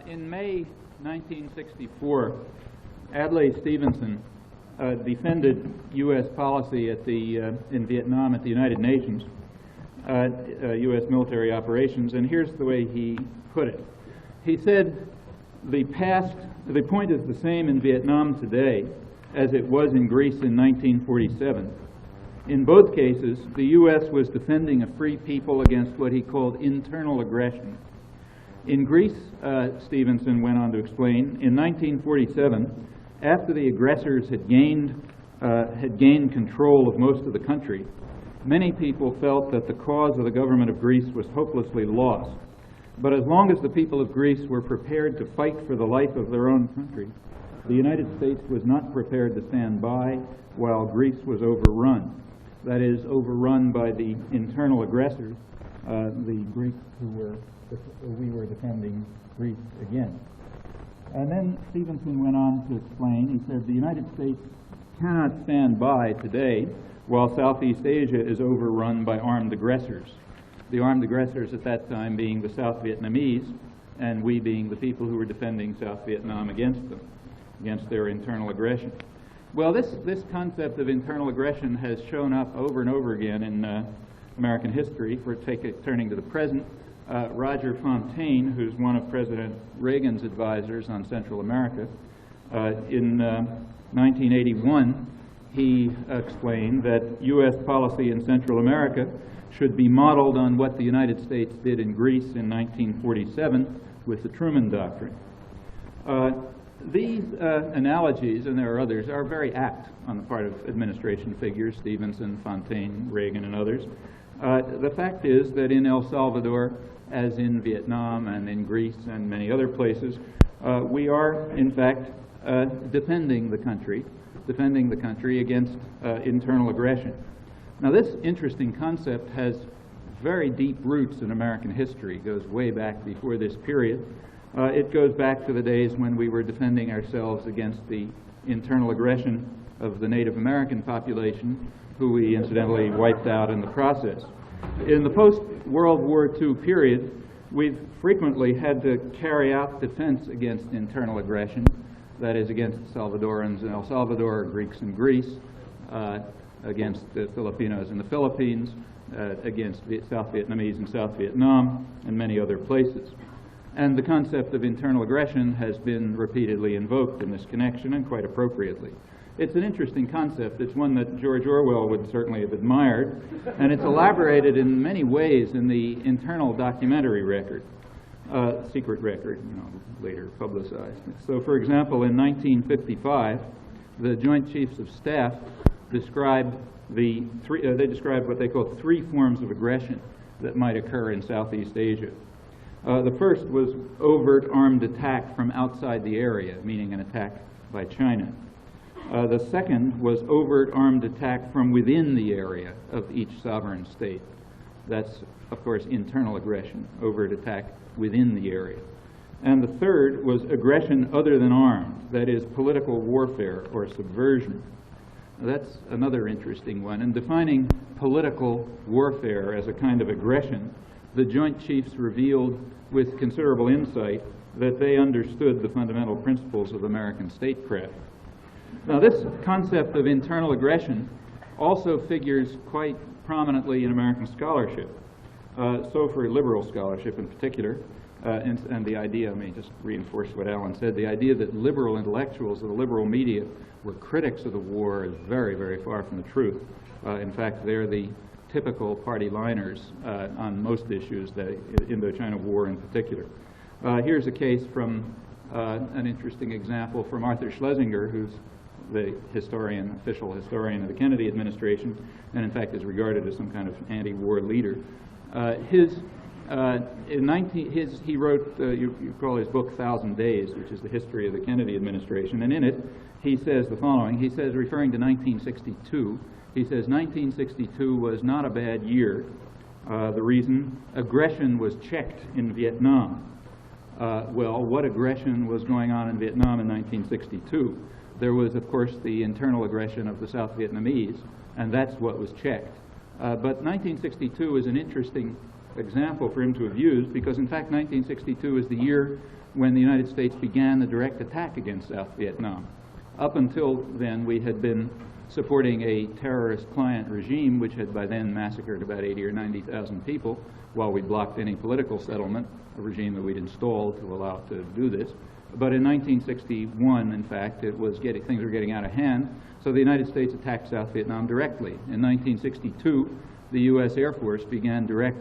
In May 1964, Adlai Stevenson defended U.S. policy in Vietnam at the United Nations, U.S. military operations, and here's the way he put it. He said, the point is the same in Vietnam today as it was in Greece in 1947. In both cases, the U.S. was defending a free people against what he called internal aggression. In Greece, Stevenson went on to explain, in 1947, after the aggressors had gained control of most of the country, many people felt that the cause of the government of Greece was hopelessly lost. But as long as the people of Greece were prepared to fight for the life of their own country, the United States was not prepared to stand by while Greece was overrun. That is, overrun by the internal aggressors, the Greeks who we were defending Greece against. And then Stevenson went on to explain, he said, the United States cannot stand by today while Southeast Asia is overrun by armed aggressors. The armed aggressors at that time being the South Vietnamese, and we being the people who were defending South Vietnam against them, against their internal aggression. Well, this concept of internal aggression has shown up over and over again in American history. If we're turning to the present, Roger Fontaine, who's one of President Reagan's advisors on Central America, in 1981, he explained that U.S. policy in Central America should be modeled on what the United States did in Greece in 1947 with the Truman Doctrine. These analogies, and there are others, are very apt on the part of administration figures, Stevenson, Fontaine, Reagan, and others. The fact is that in El Salvador, as in Vietnam and in Greece and many other places, we are, in fact, defending the country against internal aggression. Now, this interesting concept has very deep roots in American history. It goes way back before this period. It goes back to the days when we were defending ourselves against the internal aggression of the Native American population, who we incidentally wiped out in the process. In the post-World War II period, we've frequently had to carry out defense against internal aggression, that is, against Salvadorans in El Salvador, Greeks in Greece, against the Filipinos in the Philippines, against South Vietnamese in South Vietnam, and many other places. And the concept of internal aggression has been repeatedly invoked in this connection, and quite appropriately. It's an interesting concept. It's one that George Orwell would certainly have admired, and it's elaborated in many ways in the internal documentary record, secret record, later publicized. So, for example, in 1955, the Joint Chiefs of Staff described what they call three forms of aggression that might occur in Southeast Asia. The first was overt armed attack from outside the area, meaning an attack by China. The second was overt armed attack from within the area of each sovereign state. That's, of course, internal aggression, overt attack within the area. And the third was aggression other than armed, that is, political warfare or subversion. Now, that's another interesting one. In defining political warfare as a kind of aggression, the Joint Chiefs revealed with considerable insight that they understood the fundamental principles of American statecraft. Now, this concept of internal aggression also figures quite prominently in American scholarship. So for liberal scholarship in particular, and the idea, let me just reinforce what Alan said, the idea that liberal intellectuals of the liberal media were critics of the war is very, very far from the truth. In fact, they're the typical party liners on most issues, the Indochina War in particular. Here's a case from an interesting example from Arthur Schlesinger, who's the official historian of the Kennedy administration, and in fact is regarded as some kind of anti-war leader. He wrote, you call his book 1,000 Days, which is the history of the Kennedy administration, and in it he says the following. He says, referring to 1962, he says, 1962 was not a bad year. The reason, aggression was checked in Vietnam. Well, what aggression was going on in Vietnam in 1962? There was, of course, the internal aggression of the South Vietnamese, and that's what was checked. But 1962 is an interesting example for him to have used, because in fact 1962 is the year when the United States began the direct attack against South Vietnam. Up until then, we had been supporting a terrorist client regime which had by then massacred about 80 or 90,000 people while we blocked any political settlement, a regime that we'd installed to allow it to do this. But in 1961, in fact, things were getting out of hand, so the United States attacked South Vietnam directly. In 1962, the U.S. Air Force began direct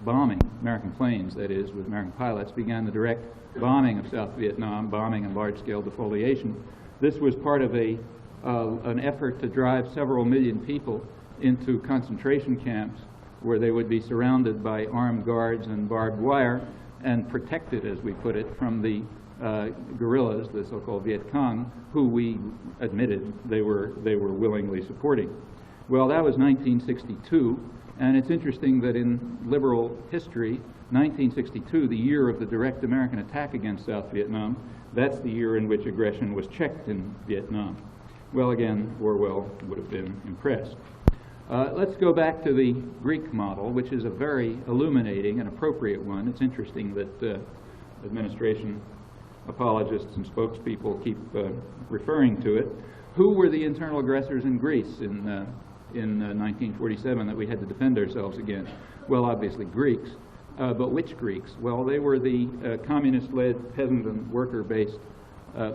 bombing, American planes, that is, with American pilots, began the direct bombing of South Vietnam, bombing and large-scale defoliation. This was part of an effort to drive several million people into concentration camps where they would be surrounded by armed guards and barbed wire and protected, as we put it, from the guerrillas, the so-called Viet Cong, who we admitted they were willingly supporting. Well, that was 1962, and it's interesting that in liberal history, 1962, the year of the direct American attack against South Vietnam, that's the year in which aggression was checked in Vietnam. Well, again, Orwell would have been impressed. Let's go back to the Greek model, which is a very illuminating and appropriate one. It's interesting that administration apologists and spokespeople keep referring to it. Who were the internal aggressors in Greece in 1947 that we had to defend ourselves against? Well, obviously Greeks. But which Greeks? Well, they were the communist-led peasant and worker-based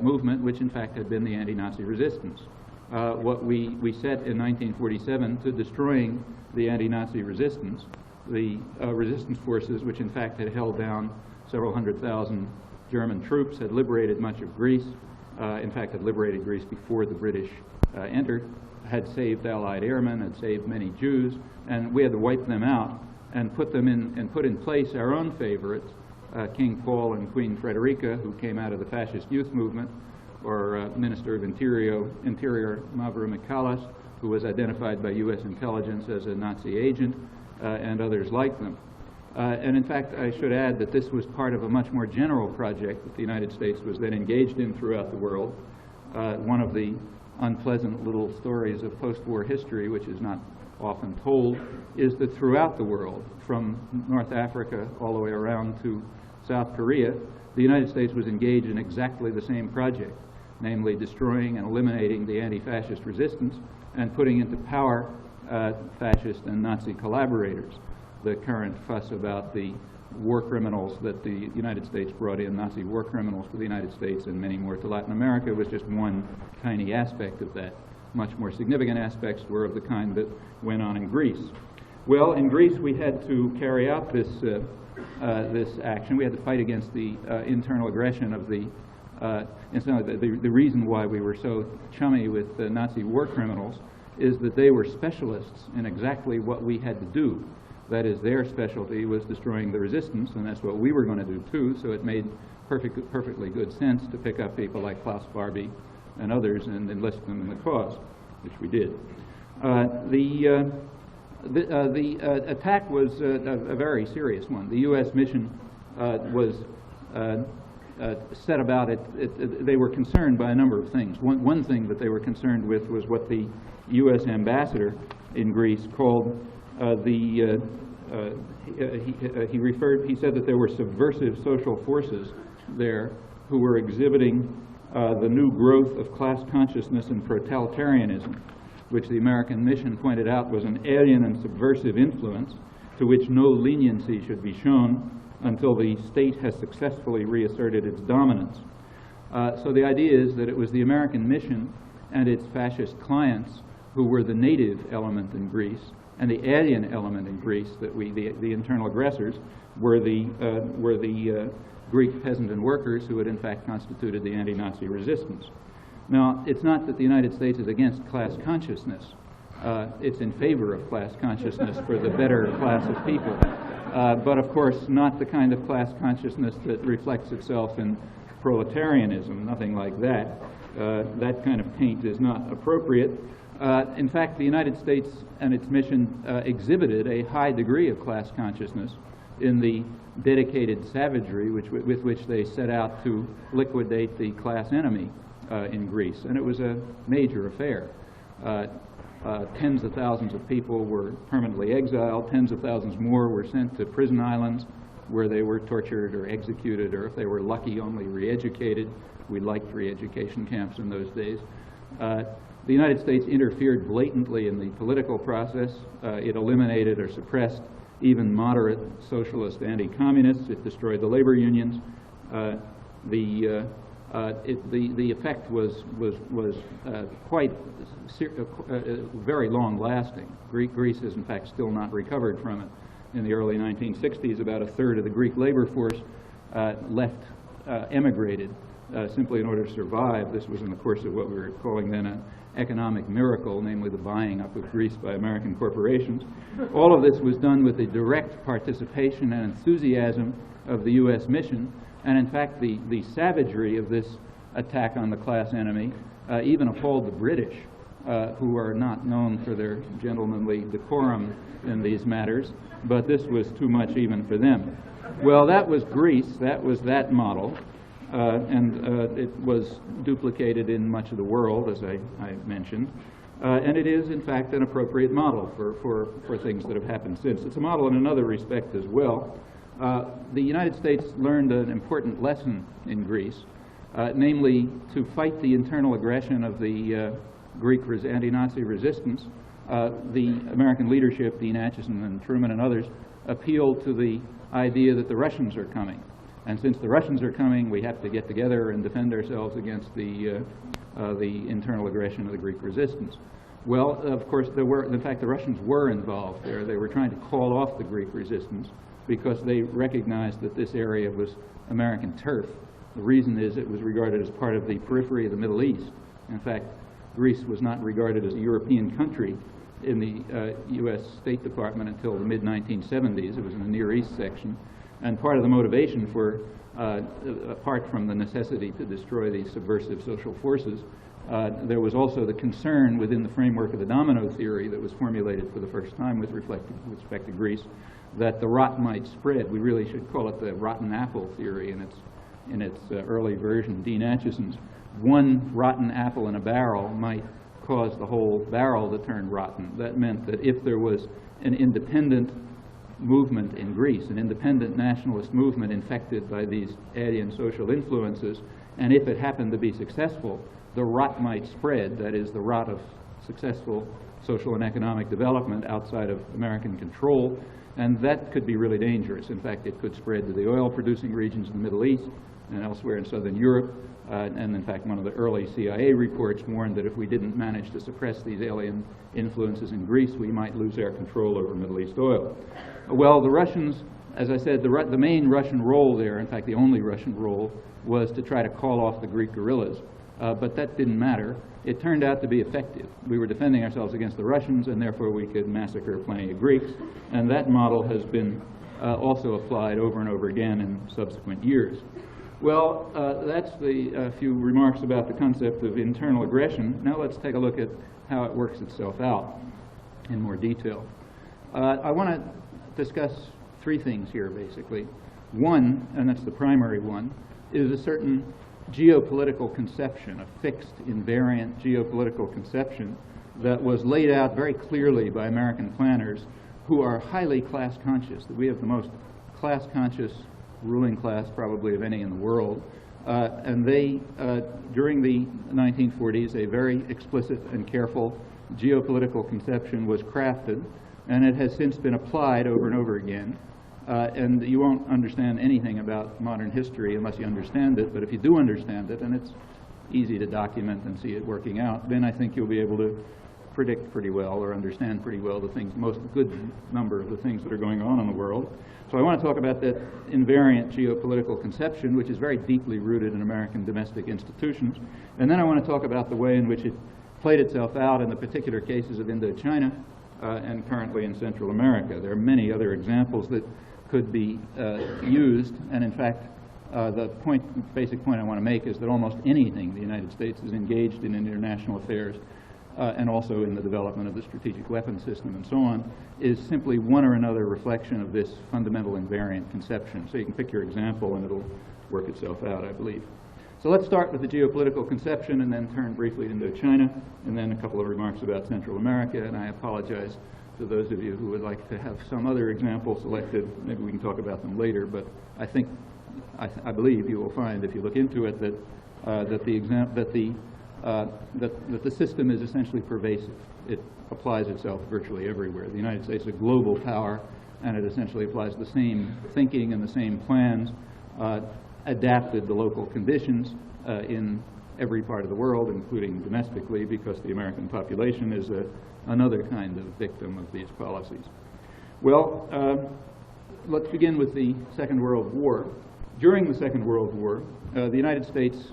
movement, which in fact had been the anti-Nazi resistance. What we set in 1947 to destroying the anti-Nazi resistance, the resistance forces, which in fact had held down several 100,000 German troops, had liberated much of Greece, in fact had liberated Greece before the British entered, had saved Allied airmen, had saved many Jews, and we had to wipe them out and put in place our own favorites, King Paul and Queen Frederica, who came out of the fascist youth movement, or Minister of Interior Mavromichalis, who was identified by U.S. intelligence as a Nazi agent, and others like them. And in fact, I should add that this was part of a much more general project that the United States was then engaged in throughout the world. One of the unpleasant little stories of post-war history, which is not often told, is that throughout the world, from North Africa all the way around to South Korea, the United States was engaged in exactly the same project, namely destroying and eliminating the anti-fascist resistance and putting into power fascist and Nazi collaborators. The current fuss about the war criminals that the United States brought in, Nazi war criminals to the United States and many more to Latin America, was just one tiny aspect of that. Much more significant aspects were of the kind that went on in Greece. Well, in Greece we had to carry out this action. We had to fight against the internal aggression of the the reason why we were so chummy with the Nazi war criminals is that they were specialists in exactly what we had to do. That is, their specialty was destroying the resistance, and that's what we were going to do too, so it made perfectly good sense to pick up people like Klaus Barbie and others and enlist them in the cause, which we did. The attack was a very serious one. The U.S. mission was set about it. They were concerned by a number of things. One thing that they were concerned with was what the U.S. ambassador in Greece called he said that there were subversive social forces there who were exhibiting the new growth of class consciousness and totalitarianism, which the American mission pointed out was an alien and subversive influence to which no leniency should be shown until the state has successfully reasserted its dominance. So the idea is that it was the American mission and its fascist clients who were the native element in Greece, and the alien element in Greece, that the internal aggressors, were the Greek peasant and workers who had in fact constituted the anti-Nazi resistance. Now, it's not that the United States is against class consciousness. It's in favor of class consciousness for the better class of people. But of course, not the kind of class consciousness that reflects itself in proletarianism, nothing like that. That kind of taint is not appropriate. In fact, the United States and its mission exhibited a high degree of class consciousness in the dedicated savagery with which they set out to liquidate the class enemy in Greece, and it was a major affair. Tens of thousands of people were permanently exiled. Tens of thousands more were sent to prison islands where they were tortured or executed, or if they were lucky, only re-educated. We liked re-education camps in those days. The United States interfered blatantly in the political process. It eliminated or suppressed even moderate socialist anti-communists. It destroyed the labor unions. The effect was quite very long-lasting. Greece has, in fact, still not recovered from it. In the early 1960s, about a third of the Greek labor force emigrated simply in order to survive. This was in the course of what we were calling then an economic miracle, namely the buying up of Greece by American corporations. All of this was done with the direct participation and enthusiasm of the U.S. mission. And in fact, the savagery of this attack on the class enemy even appalled the British, who are not known for their gentlemanly decorum in these matters, but this was too much even for them. Well, that was Greece. That was that model. And it was duplicated in much of the world, as I mentioned. And it is, in fact, an appropriate model for things that have happened since. It's a model in another respect as well. The United States learned an important lesson in Greece, namely to fight the internal aggression of the Greek anti-Nazi resistance. The American leadership, Dean Acheson and Truman and others, appealed to the idea that the Russians are coming. And since the Russians are coming, we have to get together and defend ourselves against the internal aggression of the Greek resistance. Well, of course, in fact, the Russians were involved there. They were trying to call off the Greek resistance because they recognized that this area was American turf. The reason is it was regarded as part of the periphery of the Middle East. In fact, Greece was not regarded as a European country in the U.S. State Department until the mid-1970s. It was in the Near East section. And part of the motivation for, apart from the necessity to destroy these subversive social forces, there was also the concern within the framework of the domino theory that was formulated for the first time with respect to Greece, that the rot might spread. We really should call it the rotten apple theory in its early version, Dean Acheson's. One rotten apple in a barrel might cause the whole barrel to turn rotten. That meant that if there was an independent movement in Greece, an independent nationalist movement infected by these alien social influences, and if it happened to be successful, the rot might spread, that is, the rot of successful social and economic development outside of American control, and that could be really dangerous. In fact, it could spread to the oil-producing regions in the Middle East and elsewhere in Southern Europe, and in fact, one of the early CIA reports warned that if we didn't manage to suppress these alien influences in Greece, we might lose our control over Middle East oil. Well, the Russians, as I said, the main Russian role there, in fact, the only Russian role, was to try to call off the Greek guerrillas. But that didn't matter. It turned out to be effective. We were defending ourselves against the Russians, and therefore we could massacre plenty of Greeks. And that model has been also applied over and over again in subsequent years. Well, that's the few remarks about the concept of internal aggression. Now let's take a look at how it works itself out in more detail. I want to discuss three things here, basically. One, and that's the primary one, is a certain geopolitical conception, a fixed, invariant geopolitical conception that was laid out very clearly by American planners who are highly class-conscious. We have the most class-conscious ruling class probably of any in the world. And they, during the 1940s, a very explicit and careful geopolitical conception was crafted, and it has since been applied over and over again. And you won't understand anything about modern history unless you understand it, but if you do understand it, and it's easy to document and see it working out, then I think you'll be able to predict pretty well or understand pretty well the things, most good number of the things that are going on in the world. So I want to talk about that invariant geopolitical conception, which is very deeply rooted in American domestic institutions. And then I want to talk about the way in which it played itself out in the particular cases of Indochina and currently in Central America. There are many other examples that could be used, and in fact, the basic point I want to make is that almost anything the United States is engaged in international affairs and also in the development of the strategic weapon system and so on, is simply one or another reflection of this fundamental invariant conception. So you can pick your example and it'll work itself out, I believe. So let's start with the geopolitical conception and then turn briefly into China, and then a couple of remarks about Central America. And I apologize to those of you who would like to have some other examples selected. Maybe we can talk about them later, but I believe you will find, if you look into it, that the system is essentially pervasive. It applies itself virtually everywhere. The United States is a global power, and it essentially applies the same thinking and the same plans adapted to local conditions in every part of the world, including domestically, because the American population is another kind of victim of these policies. Well, let's begin with the Second World War. During the Second World War, the United States,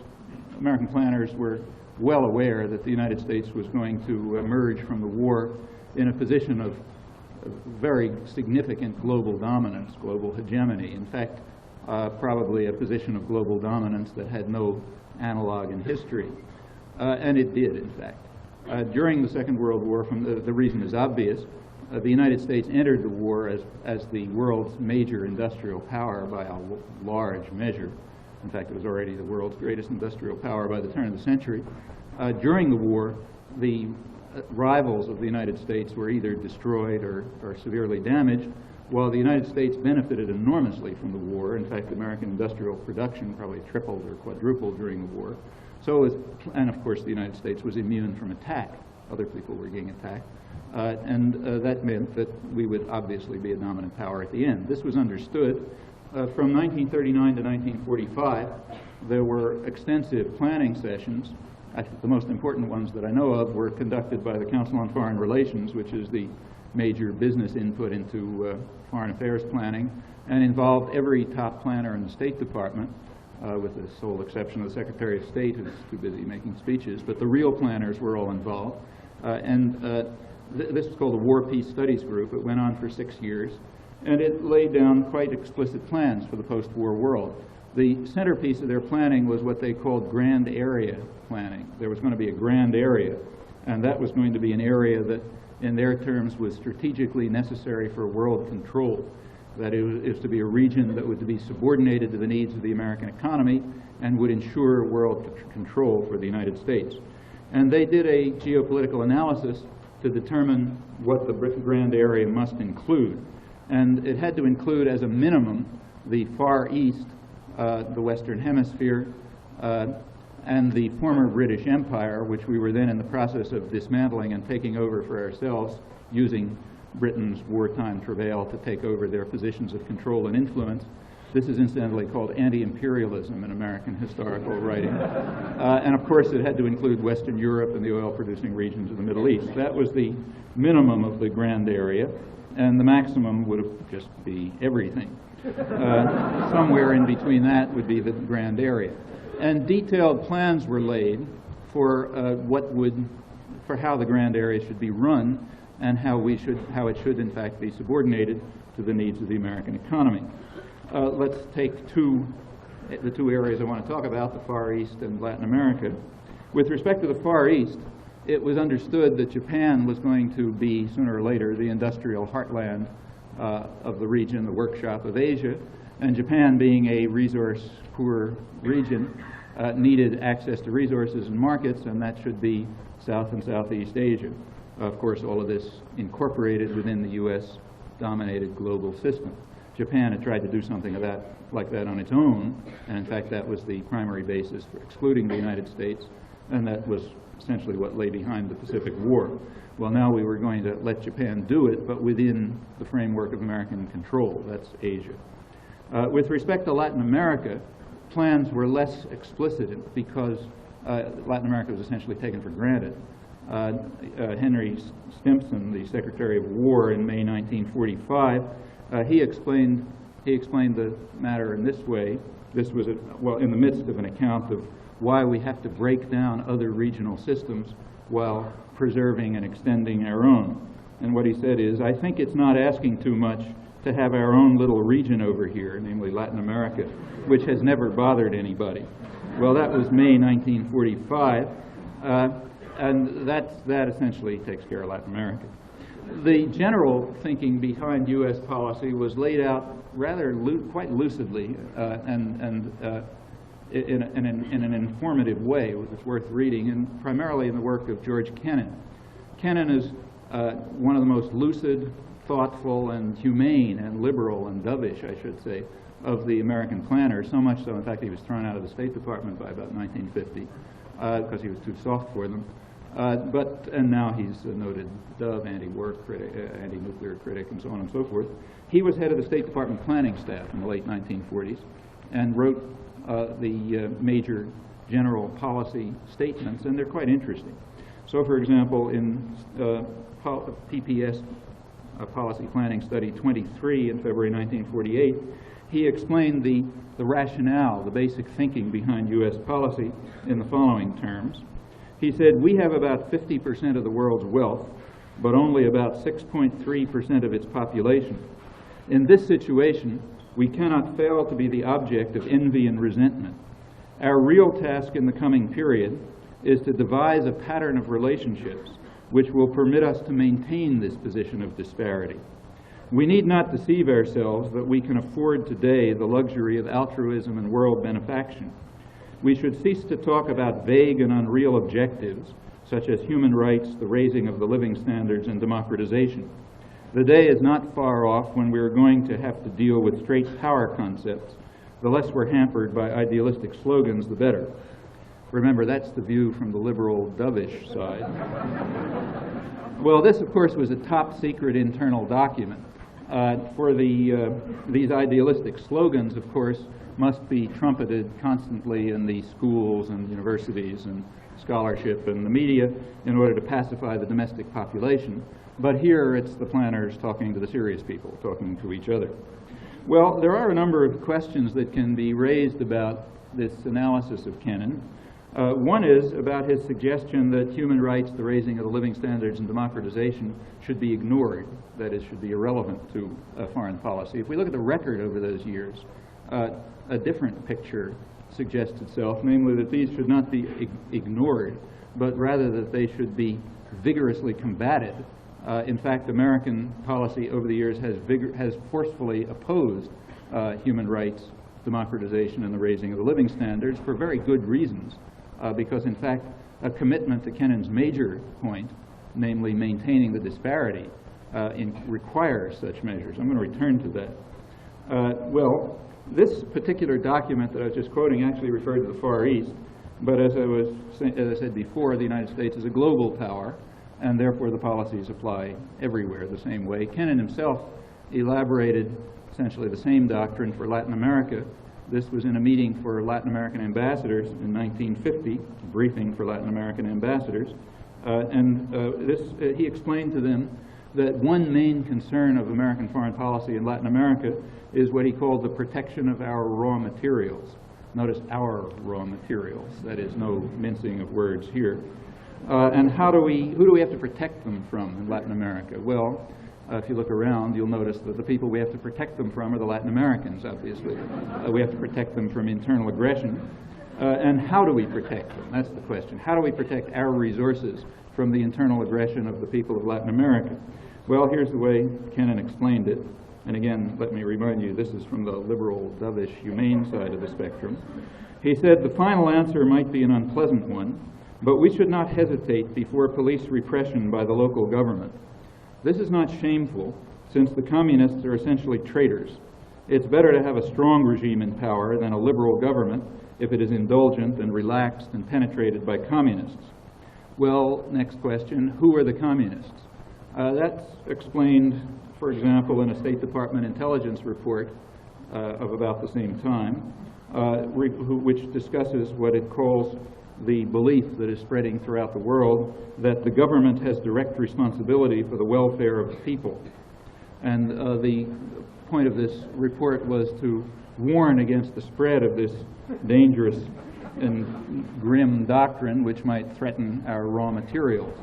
American planners were well aware that the United States was going to emerge from the war in a position of very significant global dominance, global hegemony. In fact, probably a position of global dominance that had no analog in history. And it did, in fact. During the Second World War, the reason is obvious. The United States entered the war as the world's major industrial power by a large measure. In fact, it was already the world's greatest industrial power by the turn of the century. During the war, the rivals of the United States were either destroyed or severely damaged, while the United States benefited enormously from the war. In fact, American industrial production probably tripled or quadrupled during the war. And of course, the United States was immune from attack. Other people were getting attacked. That meant that we would obviously be a dominant power at the end. This was understood. From 1939 to 1945, there were extensive planning sessions. The most important ones that I know of were conducted by the Council on Foreign Relations, which is the major business input into foreign affairs planning, and involved every top planner in the State Department, with the sole exception of the Secretary of State, who's too busy making speeches. But the real planners were all involved. This was called the War Peace Studies Group. It went on for 6 years, and it laid down quite explicit plans for the post-war world. The centerpiece of their planning was what they called grand area planning. There was going to be a grand area, and that was going to be an area that, in their terms, was strategically necessary for world control. That it was to be a region that would be subordinated to the needs of the American economy and would ensure world control for the United States. And they did a geopolitical analysis to determine what the grand area must include. And it had to include, as a minimum, the Far East, the Western Hemisphere, and the former British Empire, which we were then in the process of dismantling and taking over for ourselves, using Britain's wartime travail to take over their positions of control and influence. This is incidentally called anti-imperialism in American historical writing. And of course, it had to include Western Europe and the oil-producing regions of the Middle East. That was the minimum of the grand area, and the maximum would just be everything. Somewhere in between that would be the grand area. And detailed plans were laid for how the grand area should be run and how it should in fact be subordinated to the needs of the American economy. Let's take the two areas I want to talk about, the Far East and Latin America. With respect to the Far East, it was understood that Japan was going to be, sooner or later, the industrial heartland of the region, the workshop of Asia, and Japan, being a resource-poor region, needed access to resources and markets, and that should be South and Southeast Asia. Of course, all of this incorporated within the U.S.-dominated global system. Japan had tried to do something like that on its own, and in fact that was the primary basis for excluding the United States, and that was essentially what lay behind the Pacific War. Well, now we were going to let Japan do it, but within the framework of American control. That's Asia. With respect to Latin America, plans were less explicit because Latin America was essentially taken for granted. Henry Stimson, the Secretary of War in May 1945, he explained the matter in this way. This was in the midst of an account of why we have to break down other regional systems while preserving and extending our own. And what he said is, I think it's not asking too much to have our own little region over here, namely Latin America, which has never bothered anybody. Well, that was May 1945, and that essentially takes care of Latin America. The general thinking behind U.S. policy was laid out rather quite lucidly, and in an informative way. It was worth reading, and primarily in the work of George Kennan. Kennan is one of the most lucid, thoughtful, and humane, and liberal, and dovish, I should say, of the American planners, so much so, in fact, he was thrown out of the State Department by about 1950 because he was too soft for them. And now he's a noted Dove anti-war critic, anti-nuclear critic, and so on and so forth. He was head of the State Department planning staff in the late 1940s and wrote the major general policy statements, and they're quite interesting. So, for example, in PPS Policy Planning Study 23 in February 1948, he explained the rationale, the basic thinking behind U.S. policy in the following terms. He said, "We have about 50% of the world's wealth, but only about 6.3% of its population. In this situation, we cannot fail to be the object of envy and resentment. Our real task in the coming period is to devise a pattern of relationships which will permit us to maintain this position of disparity. We need not deceive ourselves that we can afford today the luxury of altruism and world benefaction. We should cease to talk about vague and unreal objectives, such as human rights, the raising of the living standards, and democratization. The day is not far off when we are going to have to deal with straight power concepts. The less we're hampered by idealistic slogans, the better." Remember, that's the view from the liberal dovish side. Well, this, of course, was a top-secret internal document. These idealistic slogans, of course, must be trumpeted constantly in the schools and universities and scholarship and the media in order to pacify the domestic population. But here it's the planners talking to the serious people, talking to each other. Well, there are a number of questions that can be raised about this analysis of Kennan. One is about his suggestion that human rights, the raising of the living standards, and democratization should be ignored, that is, should be irrelevant to foreign policy. If we look at the record over those years, a different picture suggests itself, namely that these should not be ignored, but rather that they should be vigorously combated. In fact, American policy over the years has forcefully opposed human rights, democratization, and the raising of the living standards for very good reasons. Because, in fact, a commitment to Kennan's major point, namely maintaining the disparity, requires such measures. I'm going to return to that. Well, this particular document that I was just quoting actually referred to the Far East, but as I said before, the United States is a global power, and therefore the policies apply everywhere the same way. Kennan himself elaborated essentially the same doctrine for Latin America. This was in a meeting for Latin American ambassadors in 1950, a briefing for Latin American ambassadors, he explained to them that one main concern of American foreign policy in Latin America is what he called the protection of our raw materials. Notice our raw materials. That is no mincing of words here. And who do we have to protect them from in Latin America? Well, if you look around, you'll notice that the people we have to protect them from are the Latin Americans, obviously. We have to protect them from internal aggression. And how do we protect them? That's the question. How do we protect our resources from the internal aggression of the people of Latin America? Well, here's the way Kennan explained it. And again, let me remind you, this is from the liberal, dovish, humane side of the spectrum. He said, "The final answer might be an unpleasant one, but we should not hesitate before police repression by the local government. This is not shameful, since the communists are essentially traitors. It's better to have a strong regime in power than a liberal government if it is indulgent and relaxed and penetrated by communists." Well, next question, who are the communists? That's explained, for example, in a State Department intelligence report of about the same time, which discusses what it calls the belief that is spreading throughout the world that the government has direct responsibility for the welfare of the people. And the point of this report was to warn against the spread of this dangerous and grim doctrine which might threaten our raw materials.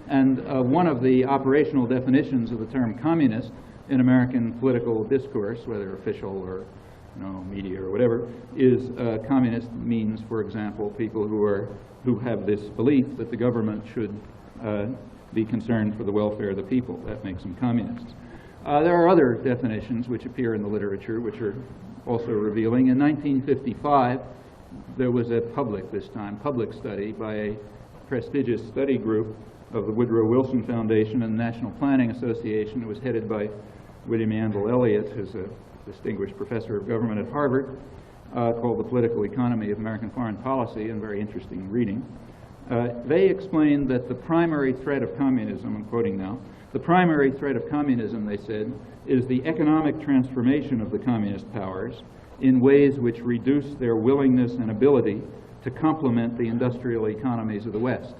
And one of the operational definitions of the term communist in American political discourse, whether official or media or whatever, is communist means, for example, people who have this belief that the government should be concerned for the welfare of the people. That makes them communists. There are other definitions which appear in the literature which are also revealing. In 1955, there was a public study by a prestigious study group of the Woodrow Wilson Foundation and the National Planning Association. It was headed by William Yandell Elliott, who's a distinguished professor of government at Harvard, called The Political Economy of American Foreign Policy, and very interesting reading. They explained that the primary threat of communism, I'm quoting now, the primary threat of communism, they said, is the economic transformation of the communist powers in ways which reduce their willingness and ability to complement the industrial economies of the West.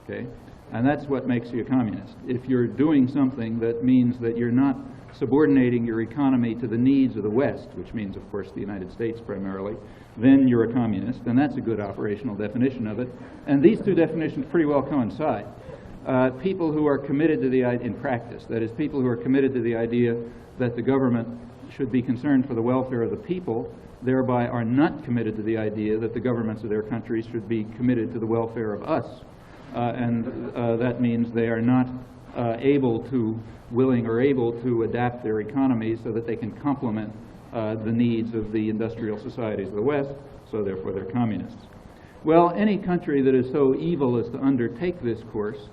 Okay? And that's what makes you a communist. If you're doing something that means that you're not subordinating your economy to the needs of the West, which means, of course, the United States primarily, then you're a communist, and that's a good operational definition of it. And these two definitions pretty well coincide. People who are committed to the idea, in practice, that is, people who are committed to the idea that the government should be concerned for the welfare of the people, thereby are not committed to the idea that the governments of their countries should be committed to the welfare of us. That means they are not willing or able to adapt their economies so that they can complement the needs of the industrial societies of the West, so therefore they're communists. Well, any country that is so evil as to undertake this course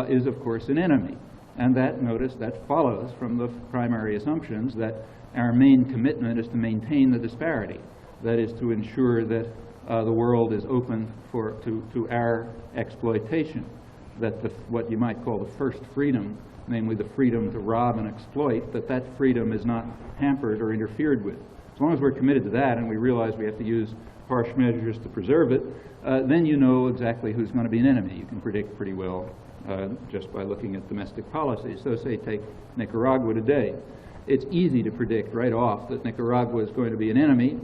is, of course, an enemy. And that follows from the primary assumptions that our main commitment is to maintain the disparity. That is, to ensure that the world is open to our exploitation, that what you might call the first freedom, namely the freedom to rob and exploit, that freedom is not hampered or interfered with. As long as we're committed to that and we realize we have to use harsh measures to preserve it, then you know exactly who's going to be an enemy. You can predict pretty well just by looking at domestic policies. So say take Nicaragua today. It's easy to predict right off that Nicaragua is going to be an enemy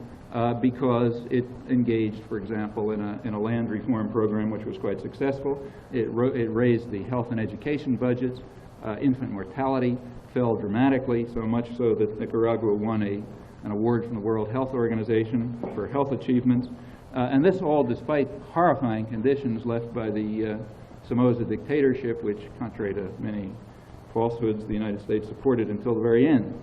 because it engaged, for example, in a land reform program which was quite successful. It raised the health and education budgets. Infant mortality fell dramatically, so much so that Nicaragua won an award from the World Health Organization for health achievements. And this all despite horrifying conditions left by the Somoza dictatorship, which, contrary to many falsehoods, the United States supported until the very end.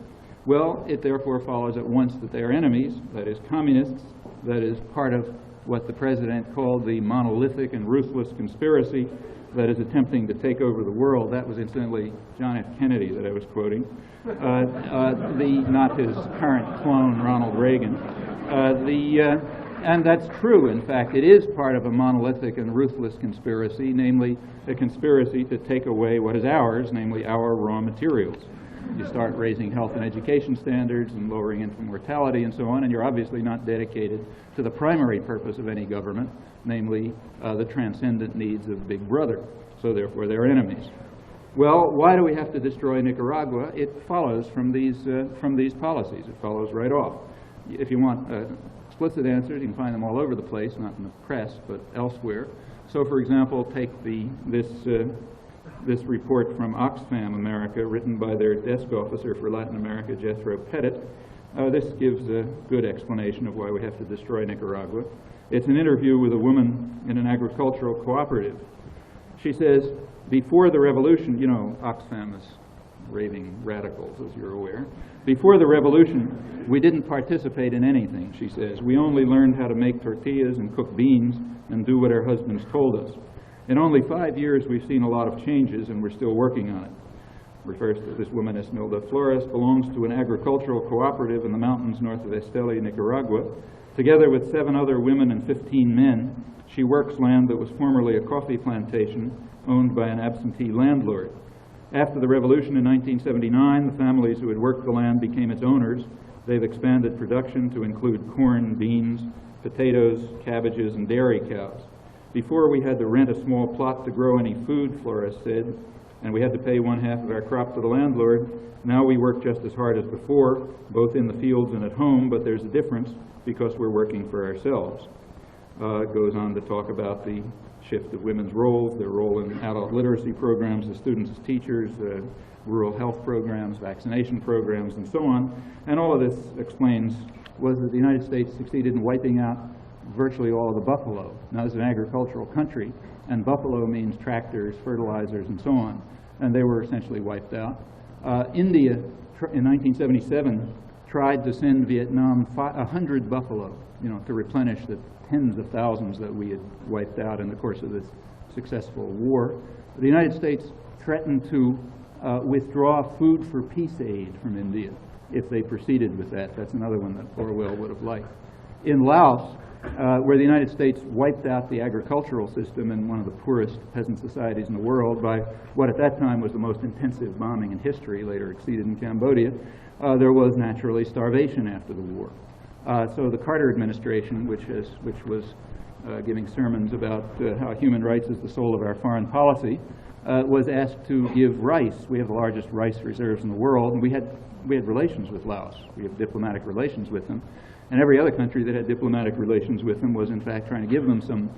Well, it therefore follows at once that they are enemies, that is, communists, that is part of what the president called the monolithic and ruthless conspiracy that is attempting to take over the world. That was incidentally John F. Kennedy that I was quoting, not his current clone, Ronald Reagan. And that's true, in fact. It is part of a monolithic and ruthless conspiracy, namely a conspiracy to take away what is ours, namely our raw materials. You start raising health and education standards and lowering infant mortality and so on, and you're obviously not dedicated to the primary purpose of any government, namely the transcendent needs of Big Brother. So therefore they're enemies. Well, why do we have to destroy Nicaragua? It follows from these policies. It follows right off. If you want explicit answers, you can find them all over the place, not in the press, but elsewhere. So, for example, take this report from Oxfam America, written by their desk officer for Latin America, Jethro Pettit. This gives a good explanation of why we have to destroy Nicaragua. It's an interview with a woman in an agricultural cooperative. She says, before the revolution, you know, Oxfam is raving radicals, as you're aware. Before the revolution, we didn't participate in anything, she says. We only learned how to make tortillas and cook beans and do what our husbands told us. In only 5 years, we've seen a lot of changes, and we're still working on it. Refers to this woman, Esmilda Flores, belongs to an agricultural cooperative in the mountains north of Esteli, Nicaragua. Together with 7 other women and 15 men, she works land that was formerly a coffee plantation owned by an absentee landlord. After the revolution in 1979, the families who had worked the land became its owners. They've expanded production to include corn, beans, potatoes, cabbages, and dairy cows. Before, we had to rent a small plot to grow any food, Flores said, and we had to pay 1/2 of our crop to the landlord. Now we work just as hard as before, both in the fields and at home, but there's a difference because we're working for ourselves. It goes on to talk about the shift of women's roles, their role in adult literacy programs, the students as teachers, rural health programs, vaccination programs, and so on. And all of this explains was that the United States succeeded in wiping out virtually all of the buffalo. Now, this is an agricultural country, and buffalo means tractors, fertilizers, and so on, and they were essentially wiped out. India, in 1977, tried to send Vietnam 100 buffalo, to replenish the tens of thousands that we had wiped out in the course of this successful war. The United States threatened to withdraw food for peace aid from India if they proceeded with that. That's another one that Orwell would have liked. In Laos, where the United States wiped out the agricultural system in one of the poorest peasant societies in the world by what at that time was the most intensive bombing in history, later exceeded in Cambodia, there was naturally starvation after the war. So the Carter administration, which was giving sermons about how human rights is the soul of our foreign policy, was asked to give rice. We have the largest rice reserves in the world, and we had relations with Laos. We have diplomatic relations with them. And every other country that had diplomatic relations with them was, in fact, trying to give them some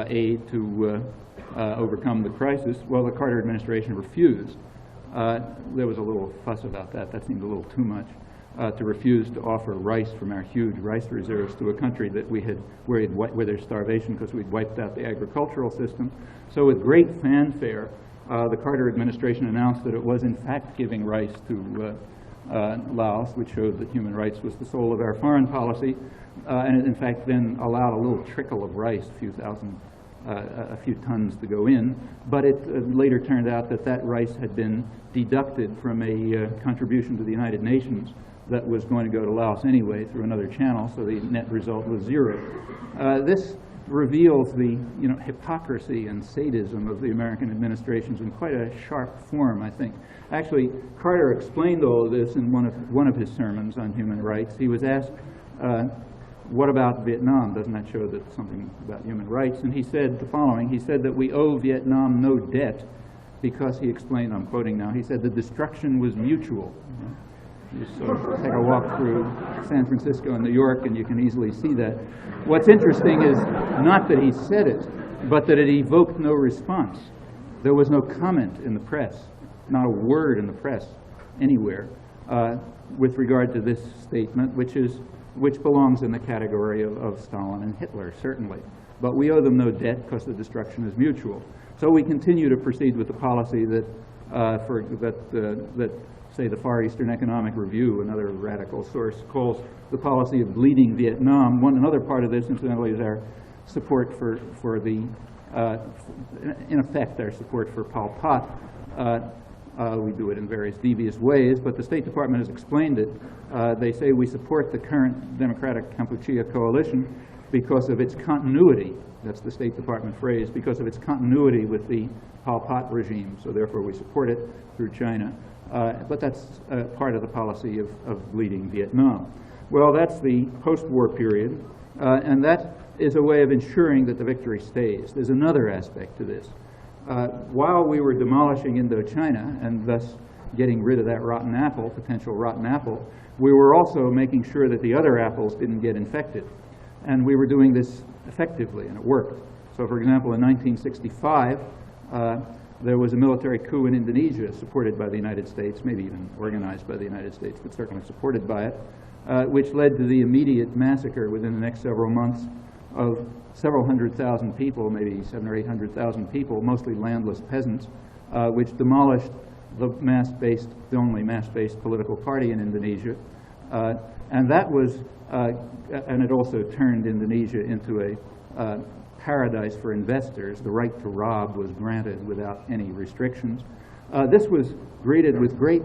aid to overcome the crisis. Well, the Carter administration refused. There was a little fuss about that. That seemed a little too much, to refuse to offer rice from our huge rice reserves to a country that where there's starvation because we'd wiped out the agricultural system. So with great fanfare, the Carter administration announced that it was, in fact, giving rice to Laos, which showed that human rights was the soul of our foreign policy, and it in fact then allowed a little trickle of rice, a few tons to go in, but it later turned out that that rice had been deducted from a contribution to the United Nations that was going to go to Laos anyway through another channel, so the net result was zero. This reveals the hypocrisy and sadism of the American administrations in quite a sharp form, I think. Actually, Carter explained all of this in one of his sermons on human rights. He was asked, what about Vietnam? Doesn't that show that something about human rights? And he said the following. He said that we owe Vietnam no debt because, he explained, I'm quoting now, he said the destruction was mutual. You sort of take a walk through San Francisco and New York and you can easily see that. What's interesting is not that he said it, but that it evoked no response. There was no comment in the press, not a word in the press anywhere with regard to this statement, which belongs in the category of Stalin and Hitler, certainly. But we owe them no debt because the destruction is mutual. So we continue to proceed with the policy that say the Far Eastern Economic Review, another radical source, calls the policy of bleeding Vietnam. Another part of this, incidentally, is our support for the, in effect, our support for Pol Pot. We do it in various devious ways, but the State Department has explained it. They say we support the current Democratic Kampuchea coalition because of its continuity. That's the State Department phrase, because of its continuity with the Pol Pot regime. So therefore we support it through China. But that's part of the policy of bleeding Vietnam. Well, that's the post-war period, and that is a way of ensuring that the victory stays. There's another aspect to this. While we were demolishing Indochina and thus getting rid of that rotten apple, potential rotten apple, we were also making sure that the other apples didn't get infected. And we were doing this effectively, and it worked. So, for example, in 1965, there was a military coup in Indonesia supported by the United States, maybe even organized by the United States, but certainly supported by it, which led to the immediate massacre within the next several months of several 100,000 people, maybe 700,000 or 800,000 people, mostly landless peasants, which demolished the only mass-based political party in Indonesia. And that was, and it also turned Indonesia into a paradise for investors. The right to rob was granted without any restrictions. This was greeted with great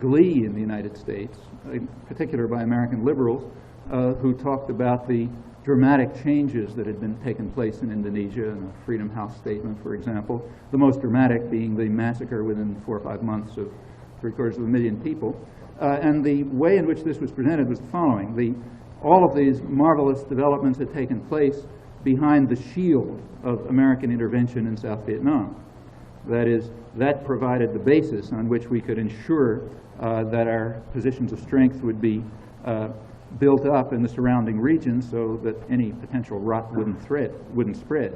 glee in the United States, in particular by American liberals, who talked about the dramatic changes that had been taken place in Indonesia in the Freedom House statement, for example, the most dramatic being the massacre within 4 or 5 months of 750,000 people. And the way in which this was presented was the following. All of these marvelous developments had taken place behind the shield of American intervention in South Vietnam. That is, that provided the basis on which we could ensure that our positions of strength would be built up in the surrounding regions so that any potential rot wouldn't spread.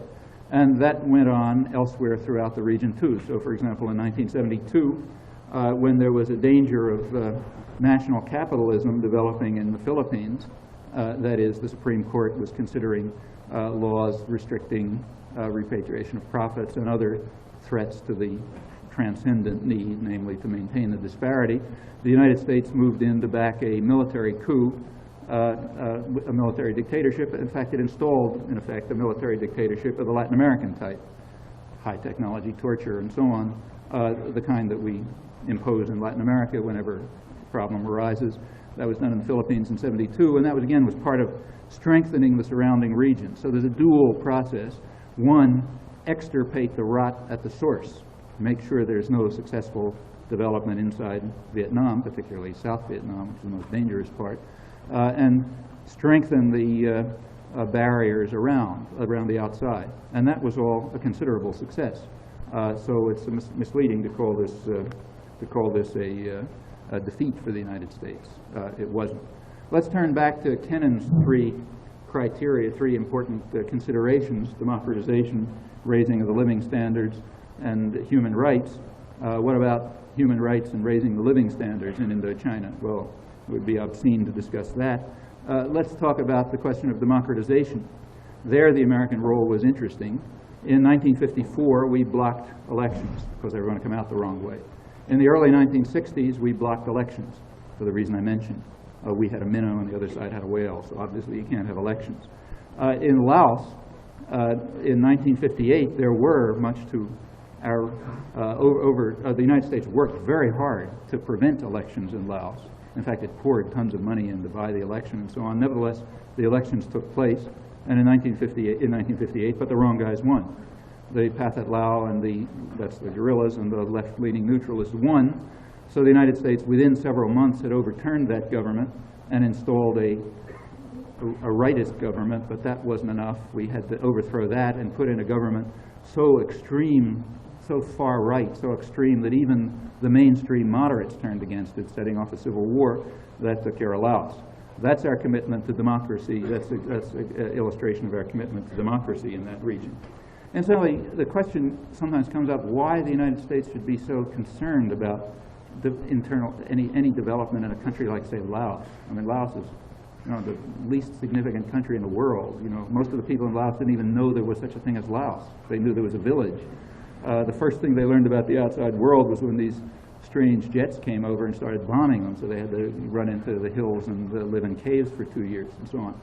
And that went on elsewhere throughout the region too. So, for example, in 1972, when there was a danger of national capitalism developing in the Philippines, that is, the Supreme Court was considering laws restricting repatriation of profits and other threats to the transcendent need, namely to maintain the disparity, the United States moved in to back a military coup, a military dictatorship. In fact, it installed, in effect, a military dictatorship of the Latin American type, high technology torture and so on, the kind that we impose in Latin America whenever a problem arises. That was done in the Philippines in '72, and that was, again, was part of strengthening the surrounding region. So there's a dual process. One, extirpate the rot at the source, make sure there's no successful development inside Vietnam, particularly South Vietnam, which is the most dangerous part, and strengthen the barriers around the outside. And that was all a considerable success. So it's misleading to call this a defeat for the United States. It wasn't. Let's turn back to Kennan's three criteria, three important considerations: democratization, raising of the living standards, and human rights. What about human rights and raising the living standards in Indochina? Well, it would be obscene to discuss that. Let's talk about the question of democratization. There, the American role was interesting. In 1954, we blocked elections because they were going to come out the wrong way. In the early 1960s, we blocked elections for the reason I mentioned. We had a minnow and the other side had a whale, so obviously you can't have elections. In Laos, in 1958, there were, much to our, the United States worked very hard to prevent elections in Laos. In fact, it poured tons of money in to buy the election and so on. Nevertheless, the elections took place, and in 1958, but the wrong guys won. The Pathet Lao and that's the guerrillas and the left-leaning neutralists won. So the United States, within several months, had overturned that government and installed a rightist government, but that wasn't enough. We had to overthrow that and put in a government so extreme, so far right, so extreme that even the mainstream moderates turned against it, setting off a civil war that took care of Laos. That's our commitment to democracy. That's an illustration of our commitment to democracy in that region. And certainly the question sometimes comes up why the United States should be so concerned about the any development in a country like, say, Laos. I mean, Laos is, the least significant country in the world. Most of the people in Laos didn't even know there was such a thing as Laos. They knew there was a village. The first thing they learned about the outside world was when these strange jets came over and started bombing them, so they had to run into the hills and live in caves for 2 years and so on.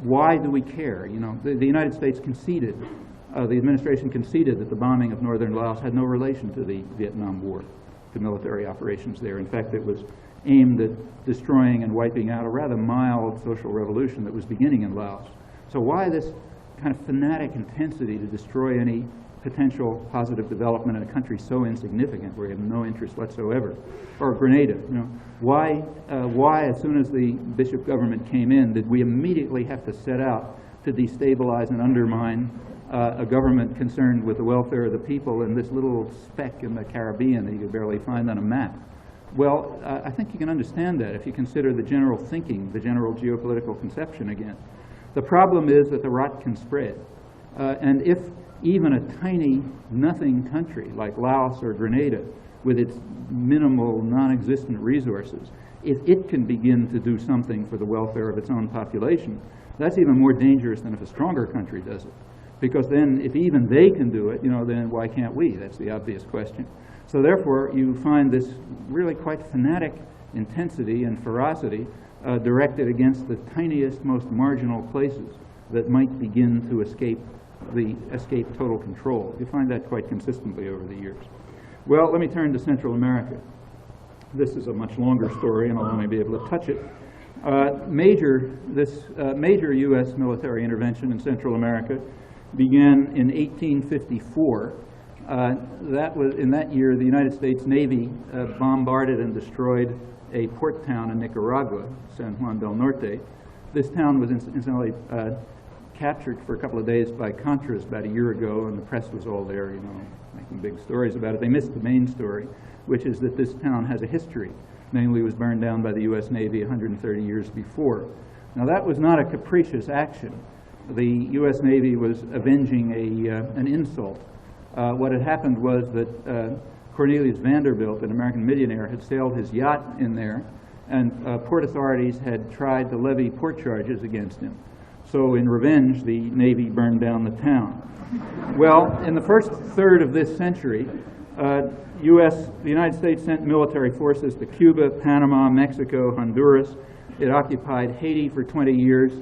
Why do we care? The United States conceded, the administration conceded that the bombing of northern Laos had no relation to the Vietnam War, to military operations there. In fact, it was aimed at destroying and wiping out a rather mild social revolution that was beginning in Laos. So why this kind of fanatic intensity to destroy any potential positive development in a country so insignificant where you have no interest whatsoever? Or Grenada, why as soon as the Bishop government came in did we immediately have to set out to destabilize and undermine a government concerned with the welfare of the people in this little speck in the Caribbean that you could barely find on a map? Well, I think you can understand that if you consider the general thinking, the general geopolitical conception again. The problem is that the rot can spread. And if even a tiny, nothing country like Laos or Grenada, with its minimal, non-existent resources, if it can begin to do something for the welfare of its own population, that's even more dangerous than if a stronger country does it. Because then, if even they can do it, then why can't we? That's the obvious question. So therefore, you find this really quite fanatic intensity and ferocity directed against the tiniest, most marginal places that might begin to escape total control. You find that quite consistently over the years. Well, let me turn to Central America. This is a much longer story, and I'll only be able to touch it. Major U.S. military intervention in Central America began in 1854. In that year, the United States Navy bombarded and destroyed a port town in Nicaragua, San Juan del Norte. This town was incidentally captured for a couple of days by Contras about a year ago, and the press was all there, making big stories about it. They missed the main story, which is that this town has a history. Namely, it was burned down by the U.S. Navy 130 years before. Now, that was not a capricious action. The U.S. Navy was avenging an insult. What had happened was that Cornelius Vanderbilt, an American millionaire, had sailed his yacht in there, and port authorities had tried to levy port charges against him. So in revenge, the Navy burned down the town. Well, in the first third of this century, The United States sent military forces to Cuba, Panama, Mexico, Honduras. It occupied Haiti for 20 years,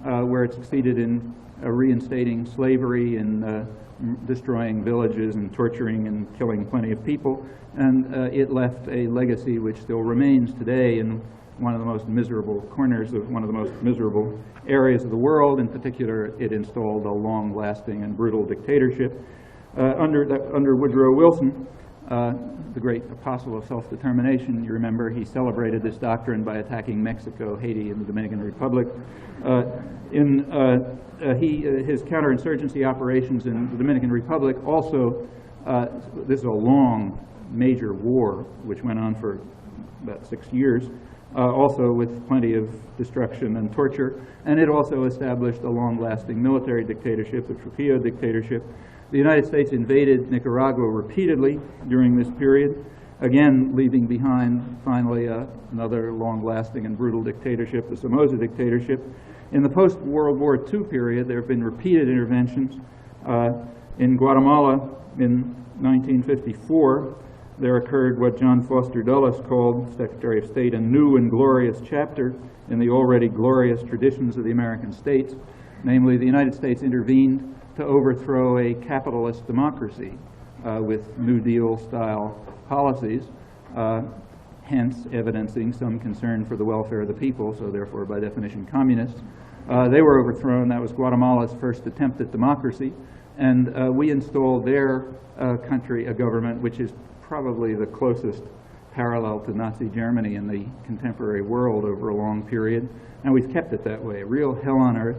where it succeeded in reinstating slavery and destroying villages and torturing and killing plenty of people. And it left a legacy which still remains today in one of the most miserable corners of one of the most miserable areas of the world. In particular, it installed a long-lasting and brutal dictatorship. Under Woodrow Wilson, the great apostle of self-determination, you remember, he celebrated this doctrine by attacking Mexico, Haiti, and the Dominican Republic. His counterinsurgency operations in the Dominican Republic also, this is a long, major war which went on for about 6 years, also with plenty of destruction and torture, and it also established a long-lasting military dictatorship, the Trujillo dictatorship. The United States invaded Nicaragua repeatedly during this period, again leaving behind finally another long-lasting and brutal dictatorship, the Somoza dictatorship. In the post-World War II period, there have been repeated interventions. In Guatemala in 1954, there occurred what John Foster Dulles called, Secretary of State, a new and glorious chapter in the already glorious traditions of the American states. Namely, the United States intervened to overthrow a capitalist democracy with New Deal-style policies, hence evidencing some concern for the welfare of the people, so therefore, by definition, communists. They were overthrown. That was Guatemala's first attempt at democracy, and we installed their country a government which is probably the closest parallel to Nazi Germany in the contemporary world over a long period, and we've kept it that way. Real hell on earth.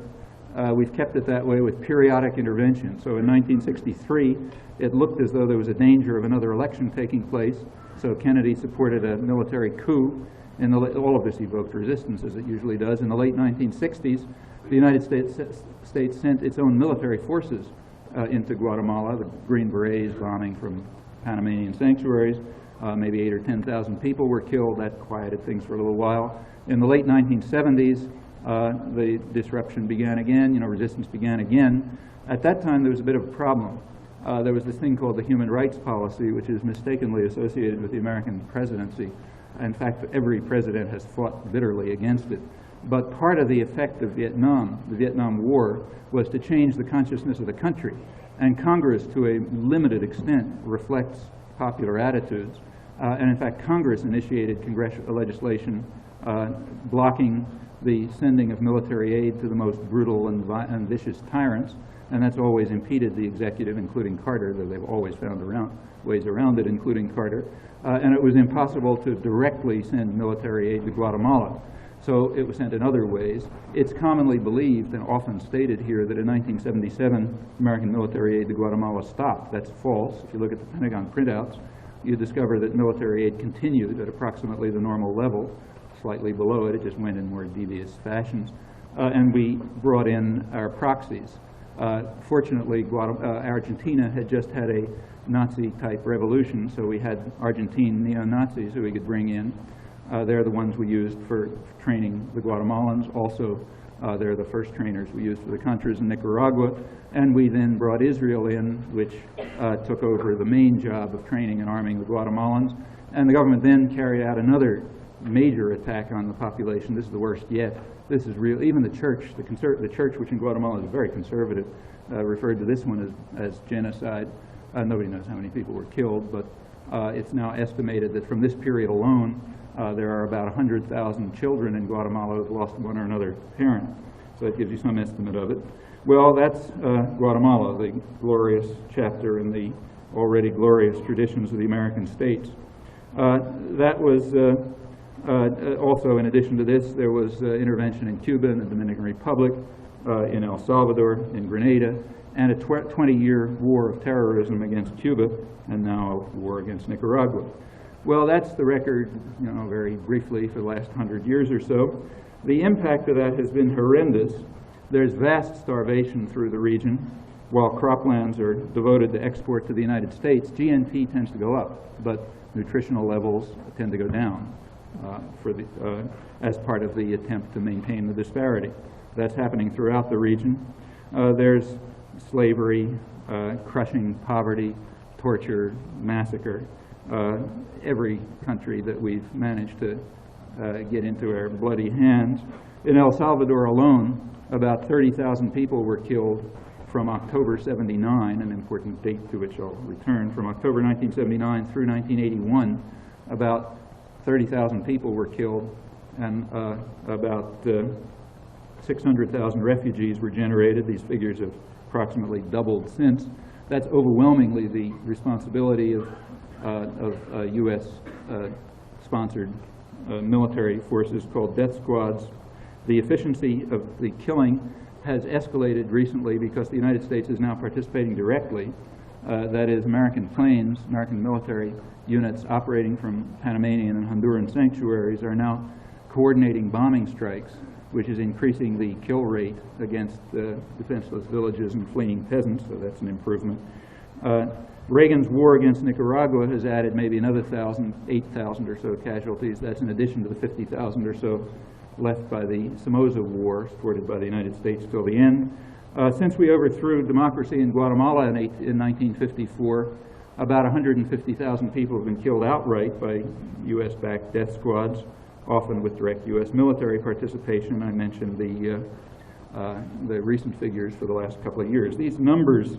We've kept it that way with periodic intervention. So in 1963, it looked as though there was a danger of another election taking place, so Kennedy supported a military coup. All of this evoked resistance, as it usually does. In the late 1960s, the United States sent its own military forces into Guatemala, the Green Berets bombing from Panamanian sanctuaries. Maybe 8,000 or 10,000 people were killed. That quieted things for a little while. In the late 1970s, the disruption began again, resistance began again. At that time, there was a bit of a problem. There was this thing called the human rights policy, which is mistakenly associated with the American presidency. In fact, every president has fought bitterly against it. But part of the effect of Vietnam, the Vietnam War, was to change the consciousness of the country. And Congress, to a limited extent, reflects popular attitudes. And in fact, Congress initiated congressional legislation blocking the sending of military aid to the most brutal and vicious tyrants, and that's always impeded the executive, including Carter, though they've always found ways around it, including Carter. And it was impossible to directly send military aid to Guatemala, so it was sent in other ways. It's commonly believed and often stated here that in 1977, American military aid to Guatemala stopped. That's false. If you look at the Pentagon printouts, you discover that military aid continued at approximately the normal level, slightly below it. It just went in more devious fashions. And we brought in our proxies. Fortunately, Argentina had just had a Nazi-type revolution, so we had Argentine neo-Nazis who we could bring in. They're the ones we used for training the Guatemalans. Also, they're the first trainers we used for the Contras in Nicaragua. And we then brought Israel in, which took over the main job of training and arming the Guatemalans. And the government then carried out another major attack on the population. This is the worst yet. This is real. Even the church, the church, which in Guatemala is very conservative, referred to this one as genocide. Nobody knows how many people were killed, but it's now estimated that from this period alone, there are about 100,000 children in Guatemala who have lost one or another parent. So that gives you some estimate of it. Well, that's Guatemala, the glorious chapter in the already glorious traditions of the American states. That was also, in addition to this, there was intervention in Cuba and the Dominican Republic, in El Salvador, in Grenada, and a 20-year war of terrorism against Cuba, and now a war against Nicaragua. Well, that's the record, very briefly, for the last 100 years or so. The impact of that has been horrendous. There's vast starvation through the region. While croplands are devoted to export to the United States, GNP tends to go up, but nutritional levels tend to go down as part of the attempt to maintain the disparity. That's happening throughout the region. There's slavery, crushing poverty, torture, massacre, every country that we've managed to get into our bloody hands. In El Salvador alone, about 30,000 people were killed from October 79, an important date to which I'll return. From October 1979 through 1981, about 30,000 people were killed, and about 600,000 refugees were generated. These figures have approximately doubled since. That's overwhelmingly the responsibility of U.S.-sponsored military forces called death squads. The efficiency of the killing has escalated recently because the United States is now participating directly. That is, American planes, American military units operating from Panamanian and Honduran sanctuaries are now coordinating bombing strikes, which is increasing the kill rate against defenseless villages and fleeing peasants, so that's an improvement. Reagan's war against Nicaragua has added maybe another 8,000 or so casualties. That's in addition to the 50,000 or so left by the Somoza War, supported by the United States till the end. Since we overthrew democracy in Guatemala in 1954, about 150,000 people have been killed outright by U.S.-backed death squads, often with direct U.S. military participation. I mentioned the recent figures for the last couple of years. These numbers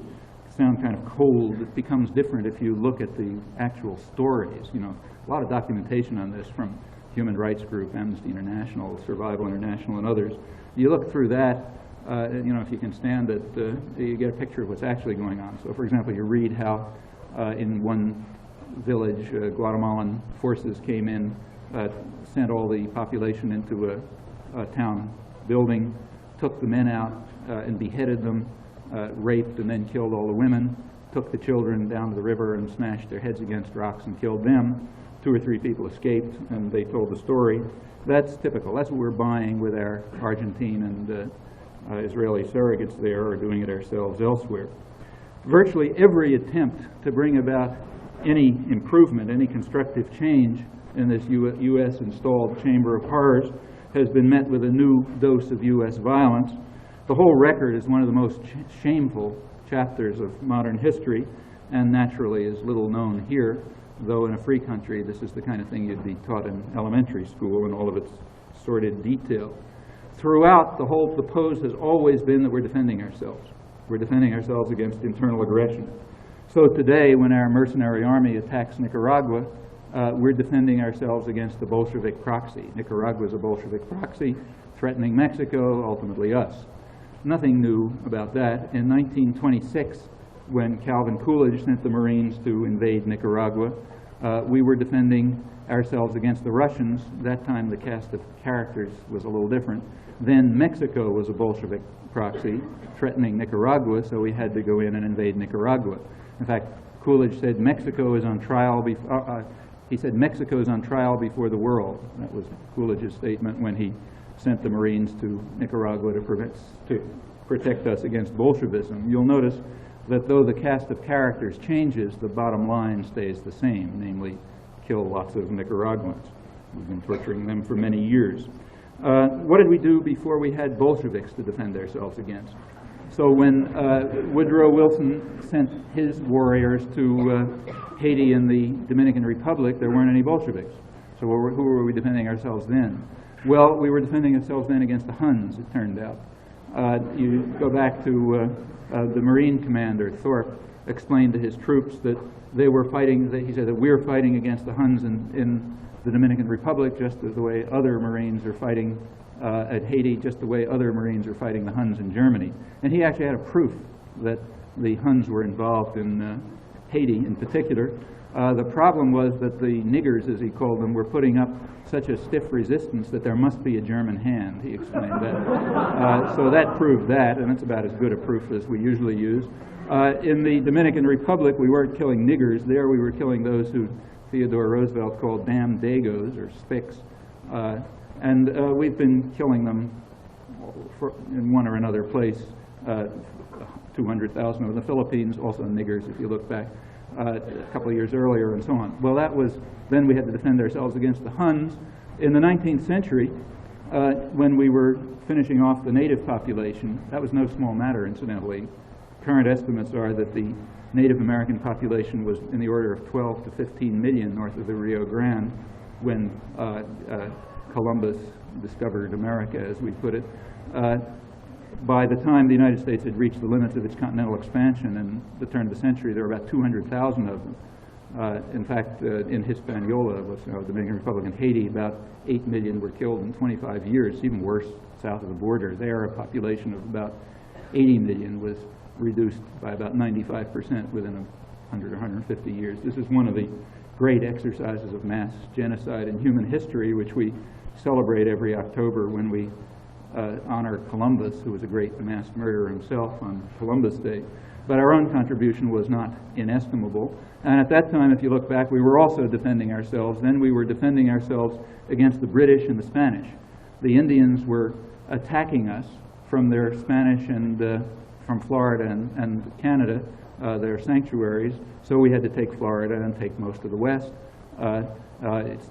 sound kind of cold. It becomes different if you look at the actual stories. You know, a lot of documentation on this from Human Rights Group, Amnesty International, Survival International, and others. You look through that, you know, if you can stand it, you get a picture of what's actually going on. So, for example, you read how in one village, Guatemalan forces came in, sent all the population into a town building, took the men out and beheaded them, raped and then killed all the women, took the children down to the river and smashed their heads against rocks and killed them. 2 or 3 people escaped, and they told the story. That's typical. That's what we're buying with our Argentine and Israeli surrogates there, or doing it ourselves elsewhere. Virtually every attempt to bring about any improvement, any constructive change in this U.S.-installed chamber of horrors has been met with a new dose of U.S. violence. The whole record is one of the most shameful chapters of modern history, and naturally is little known here, though in a free country this is the kind of thing you'd be taught in elementary school in all of its sordid detail. Throughout, the pose has always been that we're defending ourselves. We're defending ourselves against internal aggression. So today, when our mercenary army attacks Nicaragua, we're defending ourselves against the Bolshevik proxy. Nicaragua is a Bolshevik proxy threatening Mexico, ultimately us. Nothing new about that. In 1926, when Calvin Coolidge sent the Marines to invade Nicaragua, we were defending ourselves against the Russians. That time the cast of characters was a little different. Then Mexico was a Bolshevik proxy threatening Nicaragua, so we had to go in and invade Nicaragua. In fact, Coolidge said Mexico is on trial he said Mexico is on trial before the world. That was Coolidge's statement when he sent the Marines to Nicaragua to protect us against Bolshevism. You'll notice that though the cast of characters changes, the bottom line stays the same, namely kill lots of Nicaraguans. We've been torturing them for many years. What did we do before we had Bolsheviks to defend ourselves against? So when Woodrow Wilson sent his warriors to Haiti and the Dominican Republic, there weren't any Bolsheviks. So who were we defending ourselves then? Well, we were defending ourselves then against the Huns, it turned out. You go back to the Marine commander, Thorpe, explained to his troops that they were fighting, he said that we're fighting against the Huns in the Dominican Republic just the way other Marines are fighting at Haiti, just the way other Marines are fighting the Huns in Germany. And he actually had a proof that the Huns were involved in Haiti in particular. The problem was that the niggers, as he called them, were putting up such a stiff resistance that there must be a German hand. He explained that. So that proved that, and it's about as good a proof as we usually use. In the Dominican Republic, we weren't killing niggers. There we were killing those who Theodore Roosevelt called damn dagos, or spics. And we've been killing them in one or another place, 200,000 over the Philippines, also niggers if you look back a couple of years earlier and so on. Well, then we had to defend ourselves against the Huns. In the 19th century, when we were finishing off the native population, that was no small matter, incidentally. current estimates are that the Native American population was in the order of 12 to 15 million north of the Rio Grande when Columbus discovered America, as we put it. By the time the United States had reached the limits of its continental expansion in the turn of the century, there were about 200,000 of them. In fact, in Hispaniola, the Dominican Republic, and Haiti, about 8 million were killed in 25 years. Even worse, south of the border. There, a population of about 80 million was reduced by about 95% within 100 or 150 years. This is one of the great exercises of mass genocide in human history, which we celebrate every October when we honor Columbus, who was a great mass murderer himself on Columbus Day. But our own contribution was not inestimable. And at that time, if you look back, we were also defending ourselves. Then we were defending ourselves against the British and the Spanish. The Indians were attacking us from their Spanish and from Florida and Canada, their sanctuaries. So we had to take Florida and take most of the West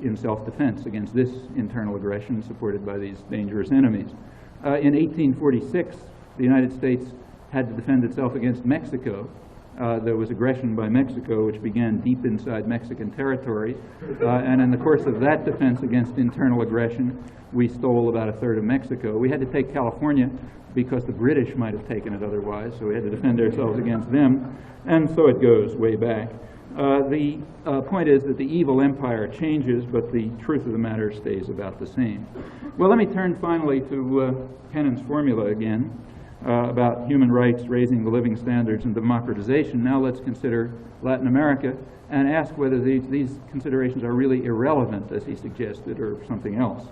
in self-defense against this internal aggression supported by these dangerous enemies. In 1846, the United States had to defend itself against Mexico. There was aggression by Mexico, which began deep inside Mexican territory. And in the course of that defense against internal aggression, we stole about a third of Mexico. We had to take California because the British might have taken it otherwise, so we had to defend ourselves against them. And so it goes way back. The point is that the evil empire changes, but the truth of the matter stays about the same. Well, let me turn finally to Kennan's formula again. About human rights, raising the living standards, and democratization. Now let's consider Latin America and ask whether these considerations are really irrelevant, as he suggested, or something else.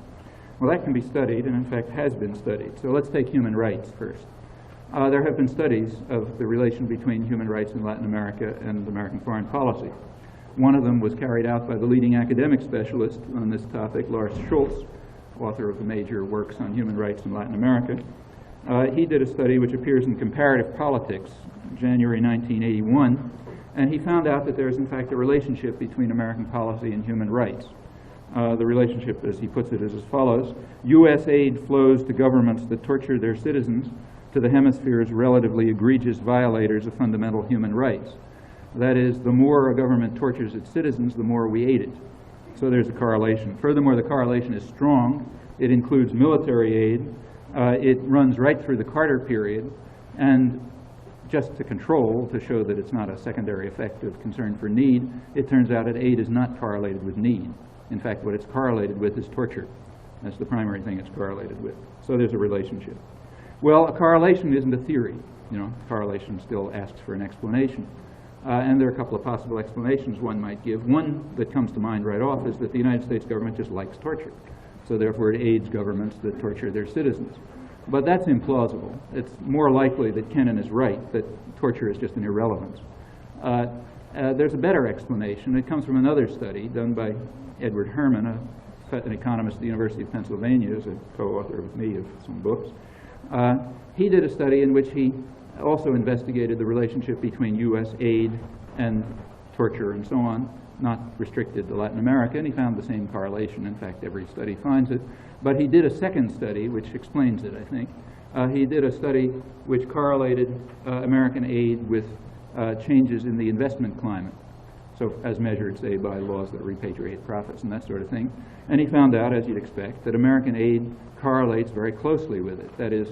Well, that can be studied, and in fact has been studied. So let's take human rights first. There have been studies of the relation between human rights in Latin America and American foreign policy. One of them was carried out by the leading academic specialist on this topic, Lars Schultz, author of the major works on human rights in Latin America. He did a study which appears in Comparative Politics, January 1981, and he found out that there is in fact a relationship between American policy and human rights. The relationship, as he puts it, is as follows. U.S. aid flows to governments that torture their citizens to the hemisphere's relatively egregious violators of fundamental human rights. That is, the more a government tortures its citizens, the more we aid it. So there's a correlation. Furthermore, the correlation is strong. It includes military aid. It runs right through the Carter period, and just to control, to show that it's not a secondary effect of concern for need, it turns out that aid is not correlated with need. In fact, what it's correlated with is torture. That's the primary thing it's correlated with. So there's a relationship. Well, a correlation isn't a theory. Correlation still asks for an explanation. And there are a couple of possible explanations one might give. One that comes to mind right off is that the United States government just likes torture. So therefore it aids governments that torture their citizens. But that's implausible. It's more likely that Kennan is right, that torture is just an irrelevance. There's a better explanation. It comes from another study done by Edward Herman, an economist at the University of Pennsylvania, who's a co-author with me of some books. He did a study in which he also investigated the relationship between U.S. aid and torture and so on, not restricted to Latin America, and he found the same correlation. In fact, every study finds it. But he did a second study, which explains it, I think. He did a study which correlated American aid with changes in the investment climate, so as measured, say, by laws that repatriate profits and that sort of thing. And he found out, as you'd expect, that American aid correlates very closely with it. That is,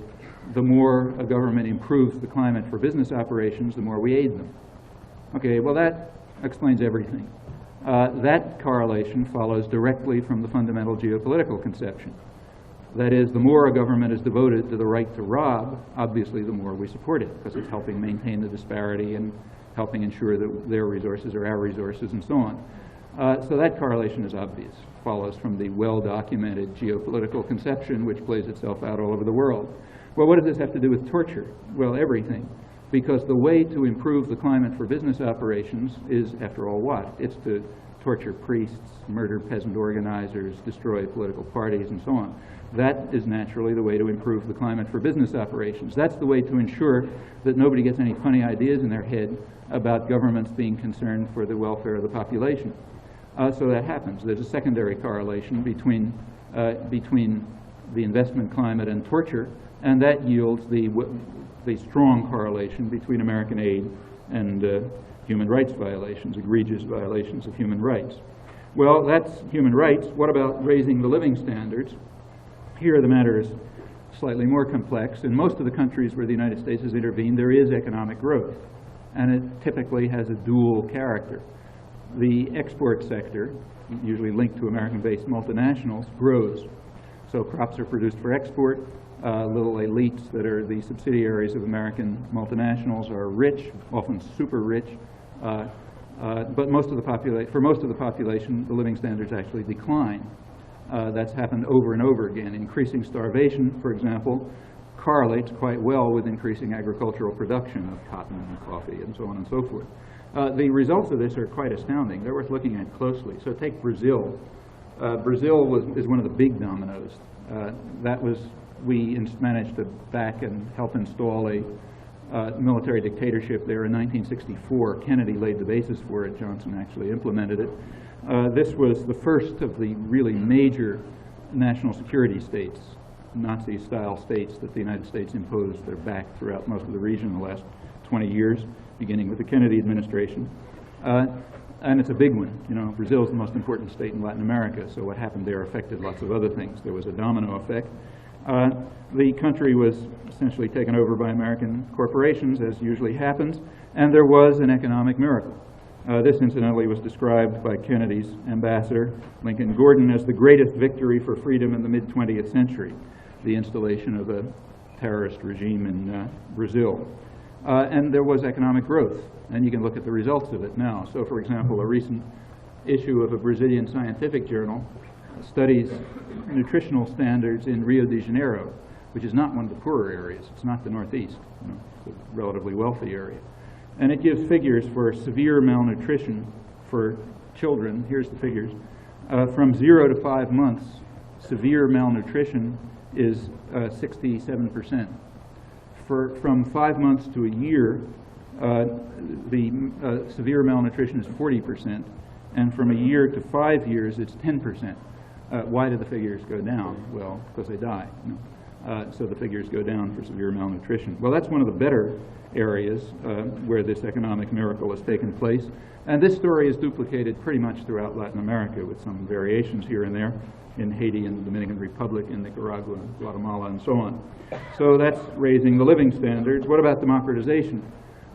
the more a government improves the climate for business operations, the more we aid them. Okay, well, that explains everything. That correlation follows directly from the fundamental geopolitical conception. That is, the more a government is devoted to the right to rob, obviously the more we support it, because it's helping maintain the disparity and helping ensure that their resources are our resources and so on. So that correlation is obvious, follows from the well-documented geopolitical conception which plays itself out all over the world. Well, what does this have to do with torture? Well, everything. Because the way to improve the climate for business operations is, after all, what? It's to torture priests, murder peasant organizers, destroy political parties, and so on. That is naturally the way to improve the climate for business operations. That's the way to ensure that nobody gets any funny ideas in their head about governments being concerned for the welfare of the population. So that happens. There's a secondary correlation between the investment climate and torture, and that yields the strong correlation between American aid and human rights violations, egregious violations of human rights. Well, that's human rights. What about raising the living standards? Here the matter is slightly more complex. In most of the countries where the United States has intervened, there is economic growth, and it typically has a dual character. The export sector, usually linked to American-based multinationals, grows. So crops are produced for export. Little elites that are the subsidiaries of American multinationals are rich, often super rich, but for most of the population, the living standards actually decline. That's happened over and over again. Increasing starvation, for example, correlates quite well with increasing agricultural production of cotton and coffee and so on and so forth. The results of this are quite astounding. They're worth looking at closely. So take Brazil. Brazil is one of the big dominoes. We managed to back and help install a military dictatorship there in 1964. Kennedy laid the basis for it. Johnson actually implemented it. This was the first of the really major national security states, Nazi-style states that the United States imposed their back throughout most of the region in the last 20 years, beginning with the Kennedy administration. And it's a big one. You know, Brazil is the most important state in Latin America, so what happened there affected lots of other things. There was a domino effect. The country was essentially taken over by American corporations, as usually happens, and there was an economic miracle. This, incidentally, was described by Kennedy's ambassador, Lincoln Gordon, as the greatest victory for freedom in the mid-20th century, the installation of a terrorist regime in Brazil. And there was economic growth, and you can look at the results of it now. So, for example, a recent issue of a Brazilian scientific journal studies nutritional standards in Rio de Janeiro, which is not one of the poorer areas. It's not the Northeast. You know, it's a relatively wealthy area. And it gives figures for severe malnutrition for children. Here's the figures. From 0 to 5 months, severe malnutrition is 67%. From 5 months to a year, the severe malnutrition is 40%. And from a year to 5 years, it's 10%. Why do the figures go down? Well, because they die. You know? So the figures go down for severe malnutrition. Well, that's one of the better areas where this economic miracle has taken place. And this story is duplicated pretty much throughout Latin America with some variations here and there in Haiti and the Dominican Republic, in Nicaragua, and Guatemala, and so on. So that's raising the living standards. What about democratization?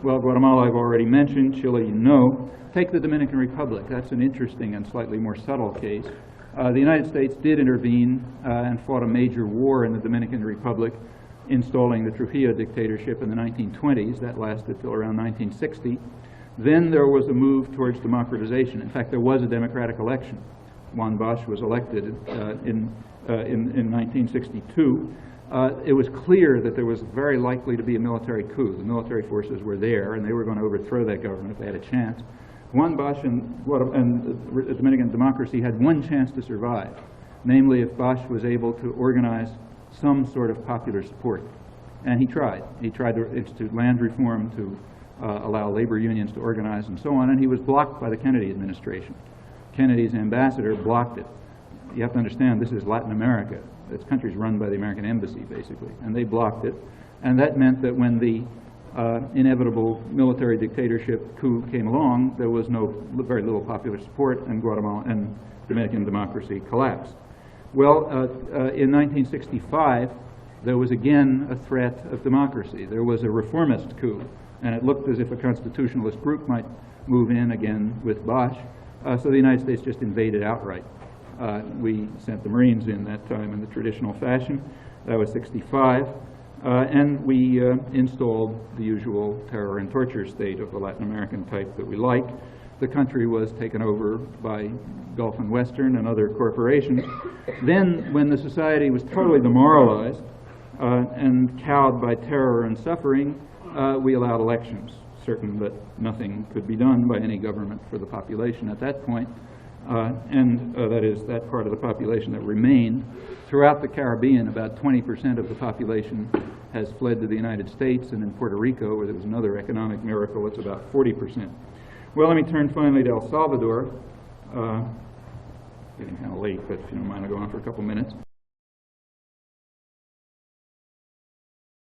Well, Guatemala I've already mentioned. Chile, you know. Take the Dominican Republic. That's an interesting and slightly more subtle case. The United States did intervene and fought a major war in the Dominican Republic, installing the Trujillo dictatorship in the 1920s. That lasted till around 1960. Then there was a move towards democratization. In fact, there was a democratic election. Juan Bosch was elected in 1962. It was clear that there was very likely to be a military coup. The military forces were there, and they were going to overthrow that government if they had a chance. Juan Bosch and the Dominican democracy had one chance to survive, namely if Bosch was able to organize some sort of popular support. And he tried. He tried to institute land reform, to allow labor unions to organize and so on, and he was blocked by the Kennedy administration. Kennedy's ambassador blocked it. You have to understand, this is Latin America. This country's run by the American embassy, basically, and they blocked it. And that meant that when the inevitable military dictatorship coup came along, there was very little popular support, and Guatemala and Dominican democracy collapsed. Well, in 1965, there was again a threat of democracy. There was a reformist coup, and it looked as if a constitutionalist group might move in again with Bosch. So the United States just invaded outright. We sent the Marines in that time in the traditional fashion. That was 65. And we installed the usual terror and torture state of the Latin American type that we like. The country was taken over by Gulf and Western and other corporations. Then, when the society was totally demoralized and cowed by terror and suffering, we allowed elections, certain that nothing could be done by any government for the population at that point. That is, that part of the population that remained. Throughout the Caribbean, about 20% of the population has fled to the United States, and in Puerto Rico, where there was another economic miracle, it's about 40%. Well, let me turn finally to El Salvador. Getting kind of late, but if you don't mind, I'll go on for a couple minutes.